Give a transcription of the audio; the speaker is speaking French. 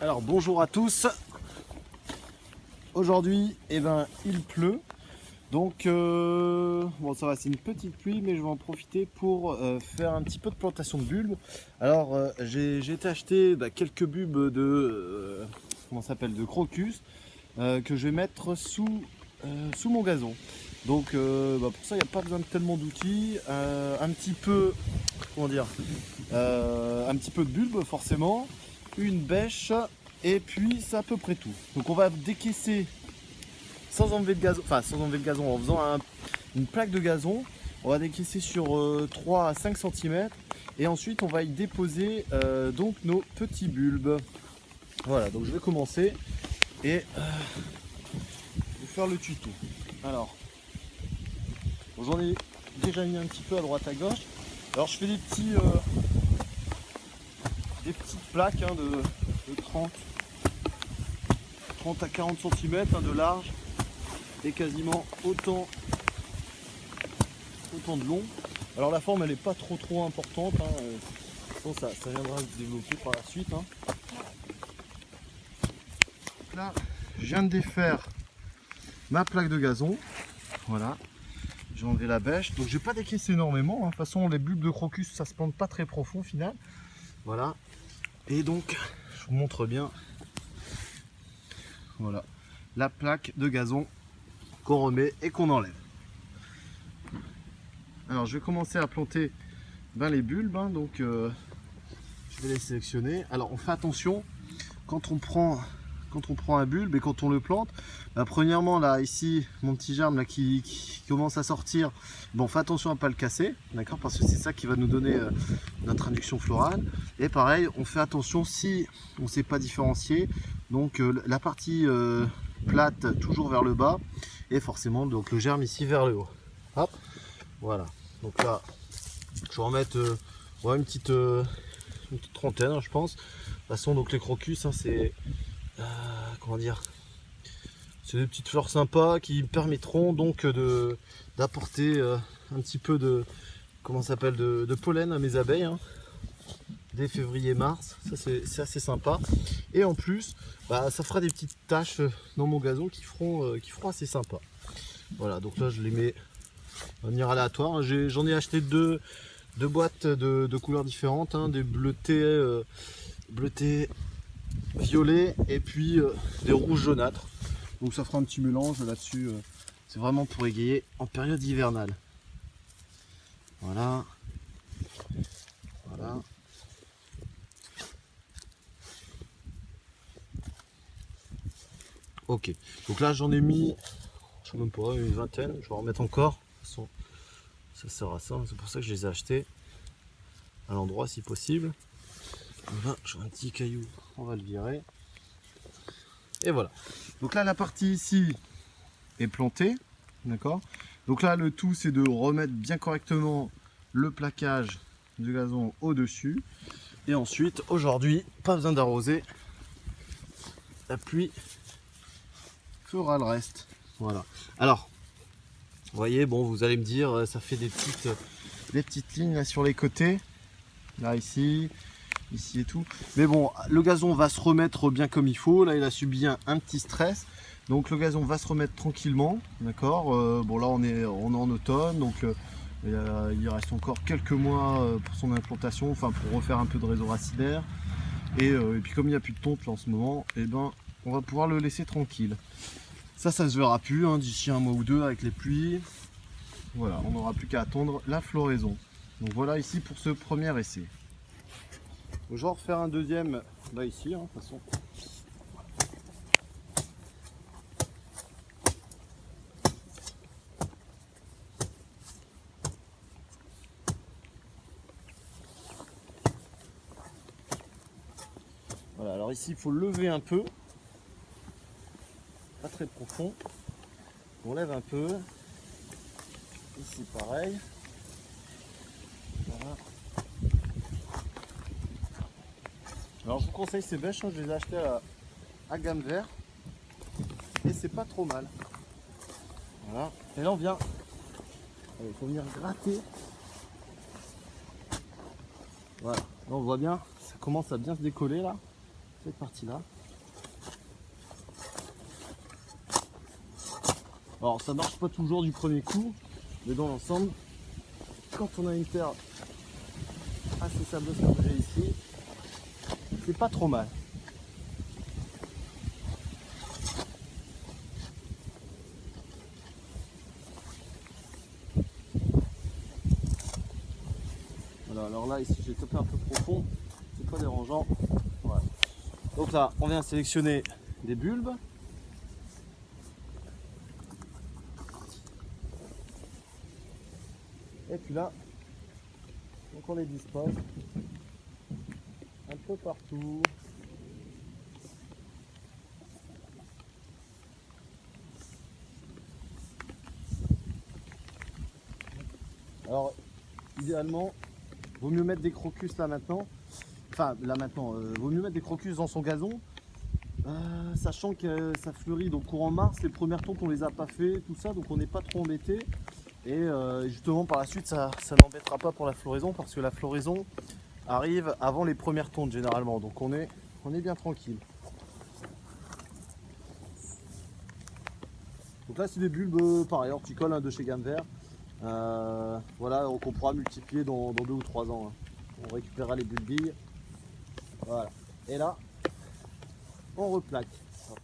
Alors bonjour à tous. Aujourd'hui il pleut. Donc bon ça va, c'est une petite pluie, mais je vais en profiter pour faire un petit peu de plantation de bulbes. Alors j'ai été acheter quelques bulbes de comment ça s'appelle, de crocus que je vais mettre sous mon gazon. Donc pour ça il n'y a pas besoin de tellement d'outils. Un petit peu, comment dire, un petit peu de bulbe forcément, une bêche, et puis c'est à peu près tout. Donc on va décaisser sans enlever le gazon, enfin sans enlever le gazon, en faisant une plaque de gazon. On va décaisser sur 3 à 5 cm, et ensuite on va y déposer donc nos petits bulbes. Voilà, donc je vais commencer et je vais faire le tuto. Alors j'en ai déjà mis un petit peu à droite à gauche. Alors je fais des petites plaques de 30 à 40 cm de large, et quasiment autant de long. Alors la forme elle n'est pas trop importante, ça viendra se développer par la suite. Là je viens de défaire ma plaque de gazon. Voilà, j'ai enlevé la bêche, donc j'ai pas décaissé énormément. De toute façon les bulbes de crocus ça se plante pas très profond au final. Voilà, et donc je vous montre bien. Voilà la plaque de gazon qu'on remet et qu'on enlève. Alors je vais commencer à planter les bulbes, donc je vais les sélectionner. Alors on fait attention quand on prend un bulbe et quand on le plante. Premièrement là, ici mon petit germe là qui commence à sortir, bon, fait attention à ne pas le casser, d'accord, parce que c'est ça qui va nous donner notre induction florale. Et pareil, on fait attention si on ne sait pas différencier, donc la partie plate toujours vers le bas, et forcément donc le germe ici vers le haut. Hop, voilà. Donc là je vais en mettre une petite trentaine, je pense. De toute façon donc les crocus c'est comment dire, c'est des petites fleurs sympas qui permettront donc d'apporter un petit peu de, comment ça s'appelle, de pollen à mes abeilles, dès février-mars. Ça c'est assez sympa, et en plus ça fera des petites taches dans mon gazon qui feront assez sympa. Voilà, donc là je les mets de manière aléatoire. J'en ai acheté deux boîtes de couleurs différentes, des bleutés violets, et puis des rouges jaunâtres. Donc ça fera un petit mélange là-dessus. C'est vraiment pour égayer en période hivernale. Voilà. Voilà. Ok. Donc là j'en ai mis, je sais même pas, une vingtaine. Je vais en remettre encore. De toute façon, ça sert à ça. C'est pour ça que je les ai achetés à l'endroit si possible. Là, j'ai un petit caillou. On va le virer. Et voilà. Donc là la partie ici est plantée. D'accord. Donc là le tout c'est de remettre bien correctement le plaquage du gazon au-dessus. Et ensuite, aujourd'hui, pas besoin d'arroser. La pluie fera le reste. Voilà. Alors, vous voyez, bon, vous allez me dire, ça fait des petites lignes là sur les côtés. Là, ici et tout. Mais bon, le gazon va se remettre bien comme il faut. Là, il a subi un petit stress. Donc le gazon va se remettre tranquillement. D'accord. Bon, là, on est en automne. Donc il reste encore quelques mois pour son implantation. Enfin, pour refaire un peu de réseau racidaire. Et puis comme il n'y a plus de tonte là, en ce moment, on va pouvoir le laisser tranquille. Ça se verra plus d'ici un mois ou deux avec les pluies. Voilà, on n'aura plus qu'à attendre la floraison. Donc voilà ici pour ce premier essai. Je vais en refaire un deuxième là ici, de toute façon. Voilà, alors ici il faut lever un peu. Pas très profond. On lève un peu. Ici pareil. Voilà. Alors je vous conseille ces bêches, je les ai achetées à gamme vert. Et c'est pas trop mal. Voilà. Et là on vient. Il faut venir gratter. Voilà. Là on voit bien, ça commence à bien se décoller là. Cette partie là. Alors ça marche pas toujours du premier coup, mais dans l'ensemble, quand on a une terre assez sableuse comme j'ai ici, c'est pas trop mal. Voilà, alors là ici j'ai topé un peu profond, c'est pas dérangeant. Voilà. Donc là on vient sélectionner des bulbes. Et puis là, donc on les dispose un peu partout. Alors idéalement, vaut mieux mettre des crocus là maintenant. Enfin là maintenant, vaut mieux mettre des crocus dans son gazon. Sachant que ça fleurit donc courant mars, les premières tontes on les a pas fait, tout ça, donc on n'est pas trop embêté. Et justement par la suite ça n'embêtera pas pour la floraison parce que la floraison arrive avant les premières tontes généralement, donc on est bien tranquille. Donc là c'est des bulbes pareil, horticoles hein, de chez Gamme Vert. Voilà, donc on pourra multiplier dans 2 ou 3 ans. Hein. On récupérera les bulbilles. Voilà. Et là, on replaque. Alors,